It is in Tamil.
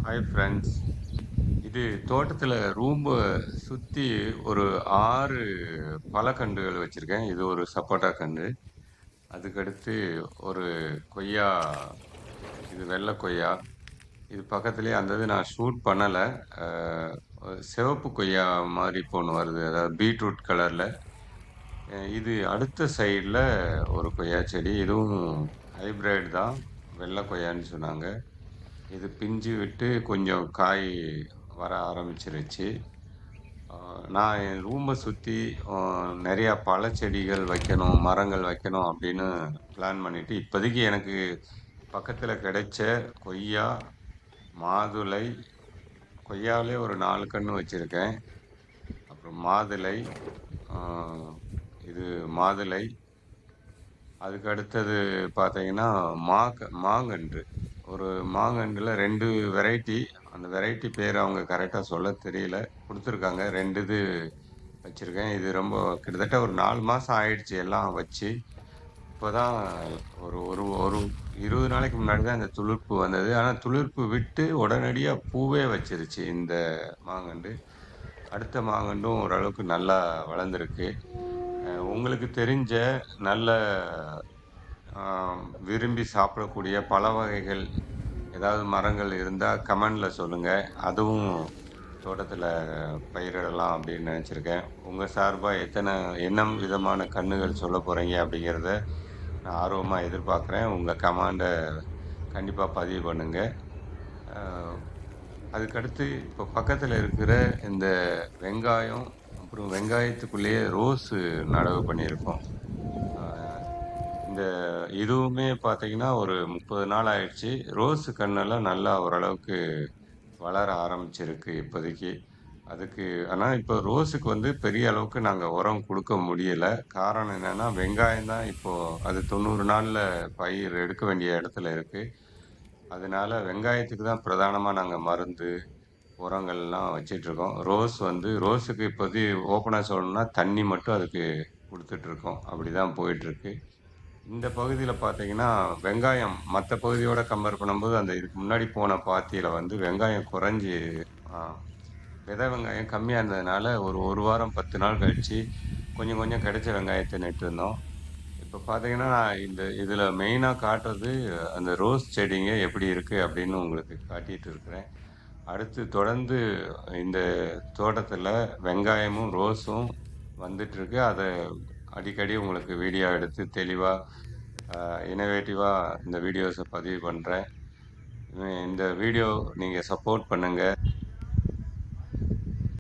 Hi friends. இது தோட்டத்தில் ரூம்பை சுற்றி ஒரு 6 பழக்கன்றுகள் வச்சுருக்கேன். இது ஒரு சப்போட்டா கன்று. அதுக்கடுத்து ஒரு கொய்யா, இது வெள்ளை கொய்யா. இது பக்கத்துலேயே அந்த இது நான் ஷூட் பண்ணலை. சிவப்பு கொய்யா மாதிரி இப்போ ஒன்று வருது, அதாவது பீட்ரூட் கலரில். இது அடுத்த சைடில் ஒரு கொய்யா செடி. இதுவும் ஹைப்ரிட் தான், வெள்ளை கொய்யான்னு சொன்னாங்க. இது பிஞ்சு விட்டு கொஞ்சம் காய் வர ஆரம்பிச்சிருச்சு. நான் என் ரூமை சுற்றி நிறையா பழச்செடிகள் வைக்கணும், மரங்கள் வைக்கணும் அப்படின்னு பிளான் பண்ணிட்டு, இப்போதைக்கு எனக்கு பக்கத்தில் கிடைச்ச கொய்யா, மாதுளை, கொய்யாவிலே ஒரு 4 கன்று வச்சுருக்கேன். அப்புறம் மாதுளை, ஆஹ், இது மாதுளை. அதுக்கு அடுத்தது பார்த்தீங்கன்னா மாங்கன்று. ஒரு மாங்கன்றில் 2 வெரைட்டி. அந்த வெரைட்டி பேர் அவங்க கரெக்டாக சொல்ல தெரியல. கொடுத்துருக்காங்க. 2 இது வச்சுருக்கேன். இது ரொம்ப கிட்டத்தட்ட ஒரு 4 மாதம் ஆயிடுச்சு எல்லாம் வச்சு. இப்போ தான் ஒரு ஒரு ஒரு 20 நாளைக்கு முன்னாடி தான் இந்த துளிர்ப்பு வந்தது. ஆனால் துளிர்ப்பு விட்டு உடனடியாக பூவே வச்சிருச்சு இந்த மாங்கன்று. அடுத்த மாங்கன்றும் ஓரளவுக்கு நல்லா வளர்ந்துருக்கு. உங்களுக்கு தெரிஞ்ச நல்ல விரும்பி சாப்பிடக்கூடிய பழ வகைகள் ஏதாவது மரங்கள் இருந்தால் கமெண்டில் சொல்லுங்கள். அதுவும் தோட்டத்தில் பயிரிடலாம் அப்படின்னு நினச்சிருக்கேன். உங்கள் சார்பாக என்ன விதமான கன்றுகள் சொல்ல போகிறீங்க அப்படிங்கிறத நான் ஆர்வமாக எதிர்பார்க்குறேன். உங்கள் கமெண்டை கண்டிப்பாக பதிவு பண்ணுங்கள். அதுக்கடுத்து இப்போ பக்கத்தில் இருக்கிற இந்த வெங்காயம், அப்புறம் வெங்காயத்துக்குள்ளேயே ரோஸு நடவு பண்ணியிருக்கோம். இந்த இதுவுமே பார்த்தீங்கன்னா ஒரு 30 நாள் ஆயிடுச்சு. ரோஸு கன்னெல்லாம் நல்லா ஓரளவுக்கு வளர ஆரம்பிச்சிருக்கு இப்போதைக்கு. அதுக்கு ஆனால் இப்போ ரோஸுக்கு வந்து பெரிய அளவுக்கு நாங்கள் உரம் கொடுக்க முடியல. காரணம் என்னன்னா, வெங்காயம் தான் இப்போ அது 90 நாளில் பயிர் எடுக்க வேண்டிய இடத்துல இருக்கு. அதனால வெங்காயத்துக்கு தான் பிரதானமாக நாங்கள் மருந்து, உரங்கள்லாம் வச்சிட்ருக்கோம். ரோஸுக்கு இப்போதைக்கு ஓப்பனாக சொல்லணும்னா தண்ணி மட்டும் அதுக்கு கொடுத்துட்ருக்கோம். அப்படி தான் போயிட்டுருக்கு. இந்த பகுதியில பார்த்தீங்கன்னா, வெங்காயம் மத்த பகுதியோட கம்பேர் பண்ணும்போது, அந்த இதுக்கு முன்னாடி போன பாத்தியில வந்து வெங்காயம் குறைஞ்சு ஆ விதை வெங்காயம் கம்மியா இருந்ததுனால, ஒரு 1 வாரம் 10 நாள் கழிச்சு, கொஞ்சம் கொஞ்சம் கிடைச்ச வெங்காயத்த நட்டிருந்தோம். இப்ப பார்த்தீங்கன்னா, நான் இதுல மெயினா காட்டுறது, அந்த ரோஸ் செடிங்க எப்படி இருக்கு அப்படின்னு உங்களுக்கு காட்டிட்டு இருக்கிறேன். அடுத்து தொடர்ந்து இந்த தோட்டத்துல வெங்காயமும், ரோஸும் வந்துட்டுருக்கு. அத அடிக்கடி உங்களுக்கு வீடியோ எடுத்து தெளிவா இன்னோவேட்டிவாக இந்த வீடியோஸை பதிவு பண்ணுறேன். இந்த வீடியோ நீங்கள் சப்போர்ட் பண்ணுங்கள்.